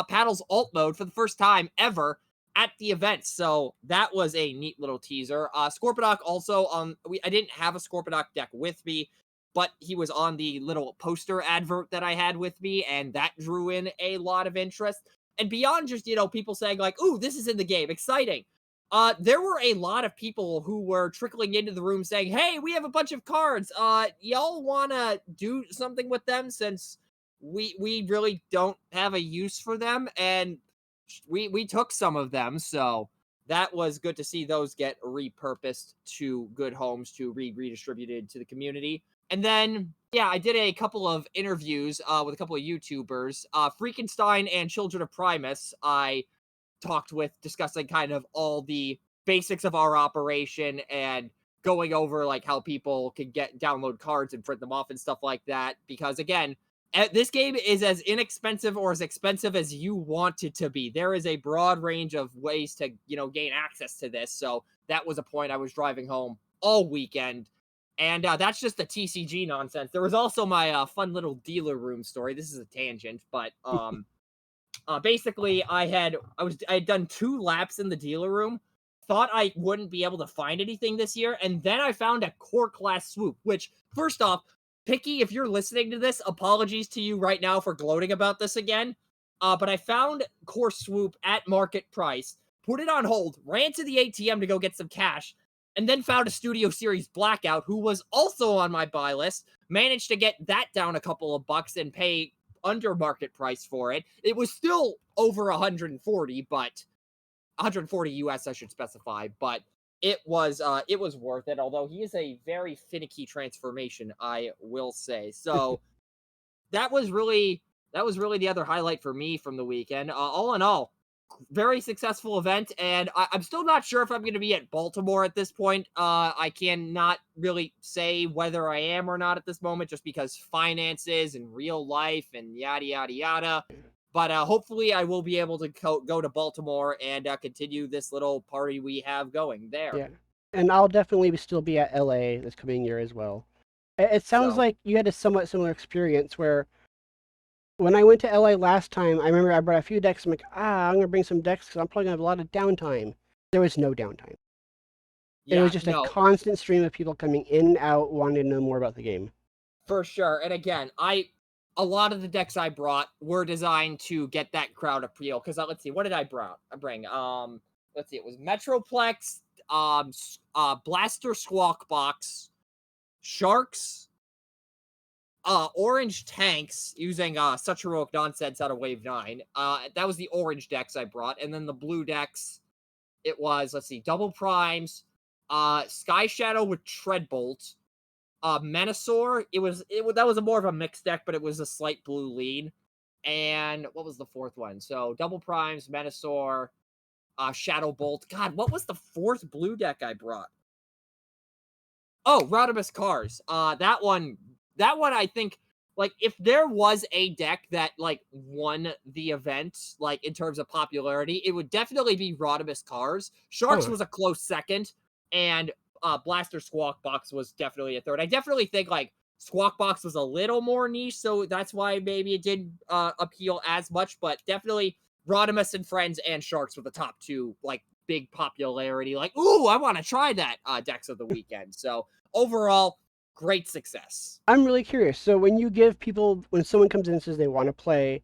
paddles alt mode for the first time ever at the event. So that was a neat little teaser. Scorpidoc also, I didn't have a Scorpidoc deck with me, but he was on the little poster advert that I had with me, and that drew in a lot of interest. And beyond just, people saying ooh, this is in the game, exciting. There were a lot of people who were trickling into the room saying, hey, we have a bunch of cards. Y'all want to do something with them, since we really don't have a use for them. And we took some of them. So that was good to see those get repurposed to good homes to redistributed to the community. And then, yeah, I did a couple of interviews with a couple of YouTubers. Freakenstein and Children of Primus, I talked with, discussing kind of all the basics of our operation and going over how people can download cards and print them off and stuff like that. Because again, this game is as inexpensive or as expensive as you want it to be. There is a broad range of ways to, gain access to this. So that was a point I was driving home all weekend. And that's just the TCG nonsense. There was also my fun little dealer room story. This is a tangent, but basically I had done 2 laps in the dealer room, thought I wouldn't be able to find anything this year, and then I found a core class swoop, which, first off, Picky, if you're listening to this, apologies to you right now for gloating about this again. But I found core swoop at market price, put it on hold, ran to the ATM to go get some cash, and then found a Studio Series Blackout, who was also on my buy list, managed to get that down a couple of bucks and pay under market price for it. It was still over 140, but 140 US, I should specify, but it was worth it, although he is a very finicky transformation, I will say. So that was really the other highlight for me from the weekend. All in all, very successful event, and I'm still not sure if I'm going to be at Baltimore at this point. I cannot really say whether I am or not at this moment, just because finances and real life and yada, yada, yada. But hopefully I will be able to go to Baltimore and continue this little party we have going there. Yeah. And I'll definitely still be at LA this coming year as well. It sounds like you had a somewhat similar experience where when I went to LA last time, I remember I brought a few decks. I'm like, I'm going to bring some decks because I'm probably going to have a lot of downtime. There was no downtime. It was just a constant stream of people coming in and out wanting to know more about the game. For sure. And again, a lot of the decks I brought were designed to get that crowd appeal. Because let's see, what did I bring? Let's see, it was Metroplex, Blaster Squawk Box, Sharks, Orange Tanks using Such Heroic Nonsense out of Wave 9. That was the orange decks I brought. And then the blue decks, it was, let's see, Double Primes, Sky Shadow with Treadbolt, Menasor. That was more of a mixed deck, but it was a slight blue lead. And what was the fourth one? So Double Primes, Menasor, Shadow Bolt. God, what was the fourth blue deck I brought? Oh, Rodimus-cards. That one I think, like, if there was a deck that, like, won the event, like, in terms of popularity, it would definitely be Rodimus-cards. Sharks was a close second, and Blaster Squawk Box was definitely a third. I definitely think, like, Squawk Box was a little more niche, so that's why maybe it didn't appeal as much, but definitely Rodimus and Friends and Sharks were the top two, like, big popularity. Like, ooh, I want to try that decks of the weekend. So overall, great success. I'm really curious. So when you give people, when someone comes in and says they want to play,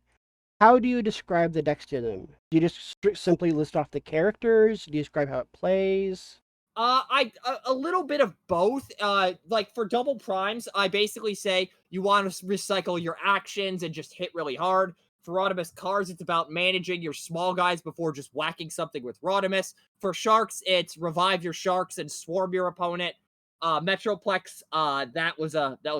how do you describe the decks to them? Do you just simply list off the characters? Do you describe how it plays? A little bit of both. Like for Double Primes, I basically say you want to recycle your actions and just hit really hard. For Rodimus-cards, it's about managing your small guys before just whacking something with Rodimus. For Sharks, it's revive your Sharks and swarm your opponent. Metroplex, that was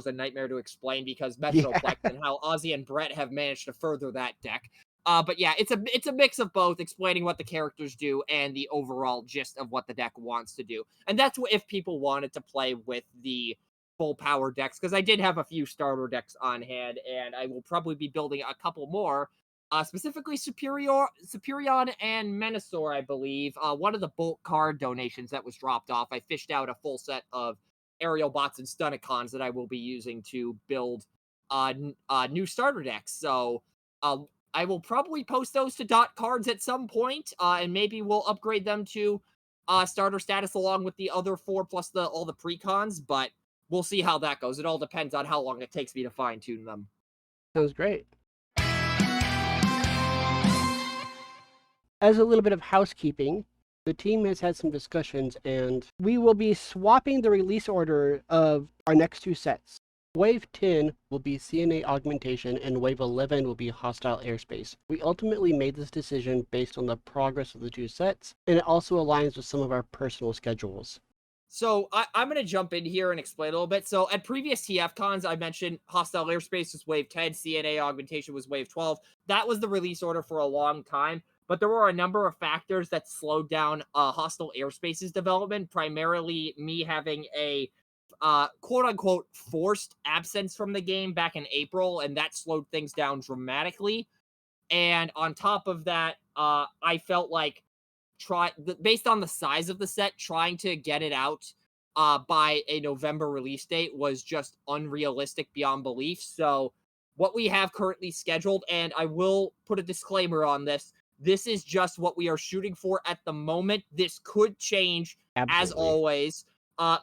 a nightmare to explain because Metroplex and how Ozzy and Brett have managed to further that deck. But yeah, it's a mix of both, explaining what the characters do and the overall gist of what the deck wants to do. And that's what if people wanted to play with the full power decks, because I did have a few starter decks on hand, and I will probably be building a couple more. Specifically Superion and Menasor, I believe. One of the bulk card donations that was dropped off, I fished out a full set of aerial bots and Stunicons that I will be using to build new starter decks. So I will probably post those to .cards at some point, and maybe we'll upgrade them to starter status along with the other 4 plus all the precons, but we'll see how that goes. It all depends on how long it takes me to fine-tune them. Sounds great. As a little bit of housekeeping, the team has had some discussions, and we will be swapping the release order of our next two sets. Wave 10 will be CNA Augmentation, and Wave 11 will be Hostile Airspace. We ultimately made this decision based on the progress of the two sets, and it also aligns with some of our personal schedules. So I'm going to jump in here and explain a little bit. So at previous TFCons, I mentioned Hostile Airspace was Wave 10, CNA Augmentation was Wave 12. That was the release order for a long time, but there were a number of factors that slowed down Hostile Airspace's development, primarily me having a quote-unquote forced absence from the game back in April, and that slowed things down dramatically. And on top of that, I felt like based on the size of the set, trying to get it out by a November release date was just unrealistic beyond belief. So what we have currently scheduled, and I will put a disclaimer on this, this is just what we are shooting for at the moment. This could change, as always.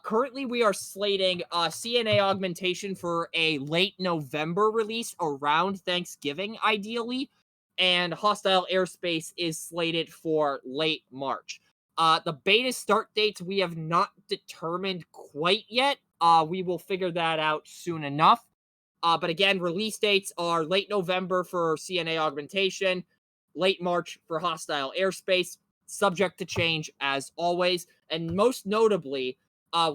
Currently, we are slating CNA Augmentation for a late November release around Thanksgiving, ideally. And Hostile Airspace is slated for late March. The beta start dates we have not determined quite yet. We will figure that out soon enough. But again, release dates are late November for CNA Augmentation, late March for Hostile Airspace, subject to change as always. And most notably,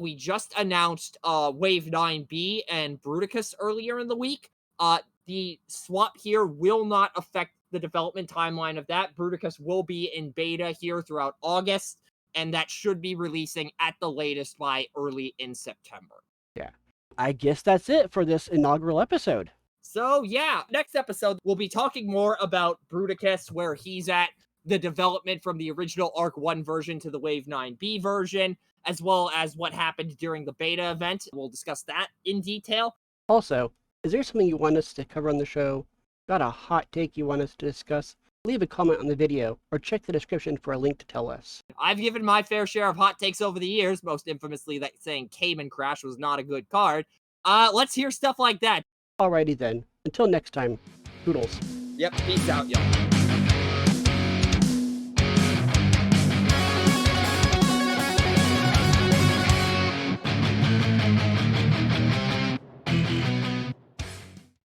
we just announced Wave 9B and Bruticus earlier in the week. The swap here will not affect the development timeline of that. Bruticus will be in beta here throughout August, and that should be releasing at the latest by early in September. Yeah. I guess that's it for this inaugural episode. So yeah, next episode, we'll be talking more about Bruticus, where he's at, the development from the original Arc 1 version to the Wave 9B version, as well as what happened during the beta event. We'll discuss that in detail. Also, is there something you want us to cover on the show? Got a hot take you want us to discuss? Leave a comment on the video, or check the description for a link to tell us. I've given my fair share of hot takes over the years, most infamously that saying Cayman Crash was not a good card. Let's hear stuff like that. Alrighty then. Until next time, toodles. Yep, peace out, y'all.